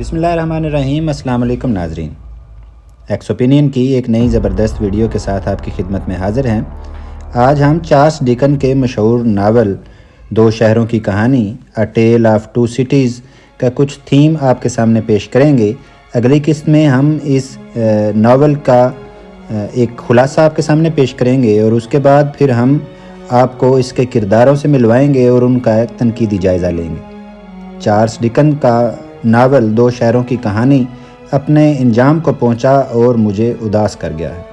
बिस्मिल्लाहिर्रहमानिर्रहीम। अस्सलाम वालेकुम नाज़रीन, एक्स ओपिनियन की एक नई ज़बरदस्त वीडियो के साथ आपकी खिदमत में हाज़िर हैं। आज हम चार्ल्स डिकन के मशहूर नावल दो शहरों की कहानी अ टेल ऑफ टू सिटीज़ का कुछ थीम आपके सामने पेश करेंगे। अगली किस्त में हम इस नावल का एक खुलासा आपके सामने पेश करेंगे और उसके बाद फिर हम आपको इसके किरदारों से मिलवाएंगे और उनका एक तनकीदी जायज़ा लेंगे। चार्ल्स डिकन का नावल दो शहरों की कहानी अपने इंजाम को पहुंचा और मुझे उदास कर गया है।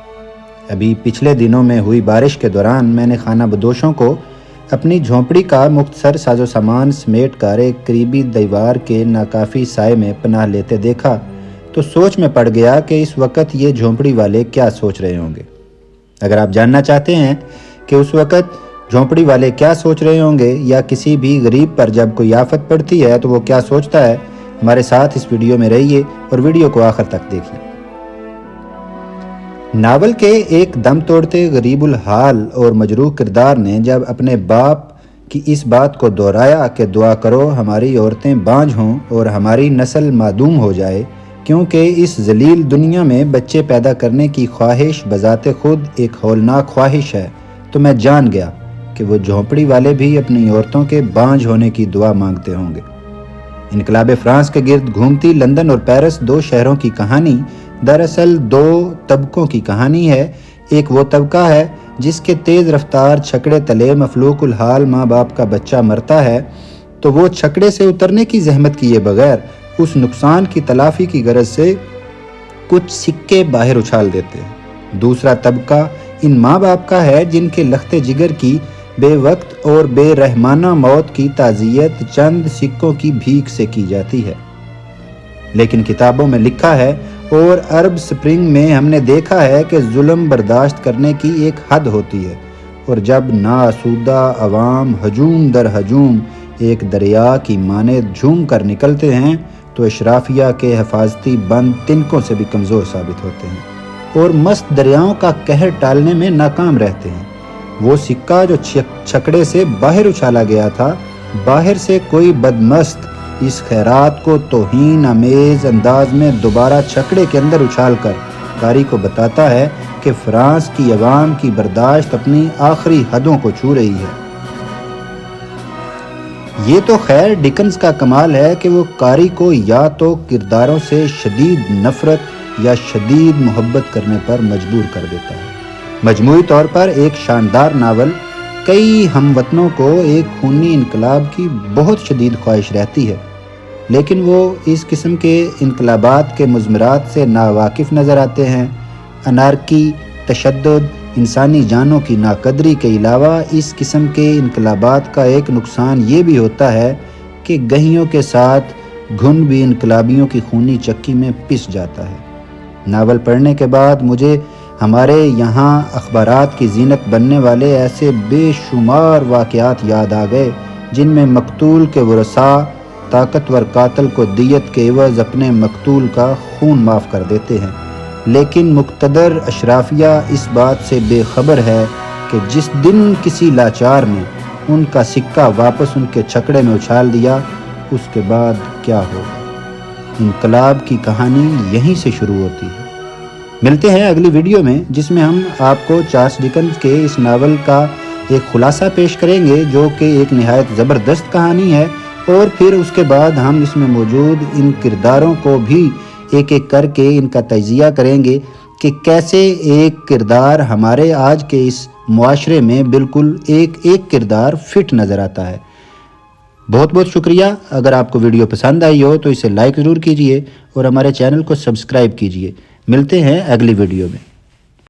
अभी पिछले दिनों में हुई बारिश के दौरान मैंने खाना बदोशों को अपनी झोंपड़ी का मुख्तसर साजो सामान समेट कर एक करीबी दीवार के नाकाफ़ी साए में पनाह लेते देखा तो सोच में पड़ गया कि इस वक्त ये झोंपड़ी वाले क्या सोच रहे होंगे। अगर आप जानना चाहते हैं कि उस वक्त झोंपड़ी वाले क्या सोच रहे होंगे या किसी भी गरीब पर जब कोई आफत पड़ती है तो वो क्या सोचता है, हमारे साथ इस वीडियो में रहिए और वीडियो को आखिर तक देखिए। नावल के एक दम तोड़ते गरीबुल हाल और मजरूह किरदार ने जब अपने बाप की इस बात को दोहराया कि दुआ करो हमारी औरतें बांझ हों और हमारी नस्ल मादूम हो जाए, क्योंकि इस जलील दुनिया में बच्चे पैदा करने की ख्वाहिश बजाते खुद एक हौलनाक ख्वाहिश है, तो मैं जान गया कि वो झोंपड़ी वाले भी अपनी औरतों के बांझ होने की दुआ मांगते होंगे। इनकलाब फ्रांस के गिर्द घूमती लंदन और पेरिस दो शहरों की कहानी दरअसल दो तबकों की कहानी है। एक वो तबका है जिसके तेज़ रफ्तार छकड़े तले मफलूकुल हाल माँ बाप का बच्चा मरता है तो वो छकड़े से उतरने की जहमत किए बगैर उस नुकसान की तलाफी की गरज से कुछ सिक्के बाहर उछाल देते हैं। दूसरा तबका इन माँ बाप का है जिनके लख्ते जिगर की बेवक्त और बेरहमाना मौत की ताज़ियत चंद सिक्कों की भीख से की जाती है। लेकिन किताबों में लिखा है और अरब स्प्रिंग में हमने देखा है कि जुल्म बर्दाश्त करने की एक हद होती है और जब नासूदा अवाम हजूम दर हजूम एक दरिया की माने झूम कर निकलते हैं तो अशराफिया के हिफाजती बंद तिनकों से भी कमज़ोर साबित होते हैं और मस्त दरियाओं का कहर टालने में नाकाम रहते हैं। वो सिक्का जो छकड़े से बाहर उछाला गया था, बाहर से कोई बदमस्त इस खैरात को तौहीन अमेज अंदाज में दोबारा छकड़े के अंदर उछालकर कारी को बताता है कि फ्रांस की अवाम की बर्दाश्त अपनी आखिरी हदों को छू रही है। ये तो खैर डिकन्स का कमाल है कि वो कारी को या तो किरदारों से शदीद नफरत या शदीद मोहब्बत करने पर मजबूर कर देता है। मजमूई तौर पर एक शानदार नावल, कई हमवतनों को एक खूनी इनकलाब की बहुत शदीद ख्वाहिश रहती है, लेकिन वो इस किस्म के इनकलाबात के मुज़मरात से नावाकिफ़ नज़र आते हैं। अनारकी, तशद्दुद, इंसानी जानों की नाकदरी के अलावा इस किस्म के इनकलाबात का एक नुकसान ये भी होता है कि गहियों के साथ घुन भी इनकलाबियों की खूनी चक्की में पिस जाता है। नावल पढ़ने के बाद मुझे हमारे यहाँ अखबारात की जीनत बनने वाले ऐसे बेशुमार वाक़यात याद आ गए जिनमें मकतूल के वरसा ताकतवर कातल को दियत के एवज़ अपने मकतूल का खून माफ़ कर देते हैं, लेकिन मुक़तदर अशराफिया इस बात से बेखबर है कि जिस दिन किसी लाचार ने उनका सिक्का वापस उनके छकड़े में उछाल दिया उसके बाद क्या होगा। इनकलाब की कहानी यहीं से शुरू होती है। मिलते हैं अगली वीडियो में जिसमें हम आपको चार्ल्स डिकन के इस नावल का एक खुलासा पेश करेंगे जो कि एक निहायत ज़बरदस्त कहानी है और फिर उसके बाद हम इसमें मौजूद इन किरदारों को भी एक एक करके इनका तजिया करेंगे कि कैसे एक किरदार हमारे आज के इस मुआशरे में बिल्कुल एक एक किरदार फिट नज़र आता है। बहुत बहुत शुक्रिया। अगर आपको वीडियो पसंद आई हो तो इसे लाइक ज़रूर कीजिए और हमारे चैनल को सब्सक्राइब कीजिए। मिलते हैं अगली वीडियो में।